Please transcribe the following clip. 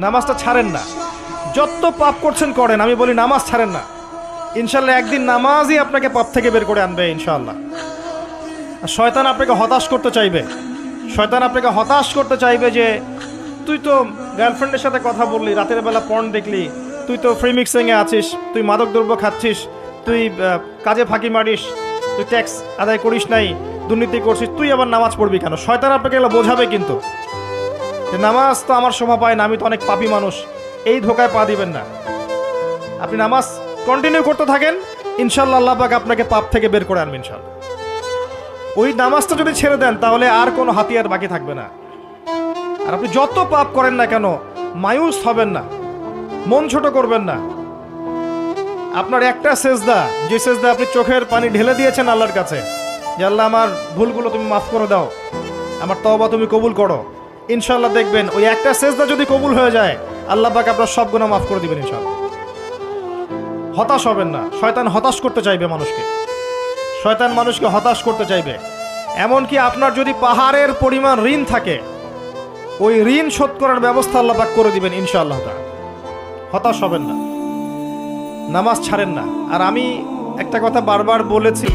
নামাজটা ছাড়েন না। যত পাপ করছেন করেন, আমি বলি নামাজ ছাড়েন না। ইনশাল্লাহ একদিন নামাজই আপনাকে পাপ থেকে বের করে আনবে ইনশাআল্লাহ। আর শয়তান আপনাকে হতাশ করতে চাইবে, শয়তান আপনাকে হতাশ করতে চাইবে যে তুই তো গার্লফ্রেন্ডের সাথে কথা বললি, রাতের বেলা পর্ন দেখলি, তুই তো ফ্রি মিক্সিংয়ে আছিস, তুই মাদকদ্রব্য খাচ্ছিস, তুই কাজে ফাঁকি মারিস, তুই ট্যাক্স আদায় করিস নাই, দুর্নীতি করছিস, তুই আবার নামাজ পড়বি কেন? শয়তান আপনাকে এগুলো বোঝাবে কিন্তু যে নামাজ তো আমার শোভা পায় না, আমি তো অনেক পাপী মানুষ। এই ধোকায় পা দিবেন না। আপনি নামাজ কন্টিনিউ করতে থাকেন, ইনশাল্লাহ আল্লাহ পাক আপনাকে পাপ থেকে বের করে আনবেন ইনশাল্লাহ। ওই নামাজটা যদি ছেড়ে দেন তাহলে আর কোনো হাতিয়ার বাকি থাকবে না। আর আপনি যত পাপ করেন না কেন মায়ুস হবেন না, মন ছোট করবেন না। আপনার একটা সেজদা, যে সেজদা আপনি চোখের পানি ঢেলে দিয়েছেন আল্লাহর কাছে, যে আল্লাহ আমার ভুলগুলো তুমি মাফ করে দাও, আমার তওবা তুমি কবুল করো, ইনশাল্লাহ দেখবেন ওই একটা সেজদা যদি কবুল হয়ে যায় আল্লাহ পাক আপনার সব গুনাহ মাফ করে দিবেন ইনশাল্লাহ। হতাশ হবেন না। শয়তান হতাশ করতে চাইবে মানুষকে, শয়তান মানুষকে হতাশ করতে চাইবে। এমনকি আপনার যদি পাহাড়ের পরিমাণ ঋণ থাকে, ওই ঋণ শোধ করার ব্যবস্থা আল্লাহ পাক করে দিবেন ইনশাআল্লাহ তাআলা। হতাশ হবেন না, নামাজ ছাড়েন না। আর আমি একটা কথা বারবার বলেছি,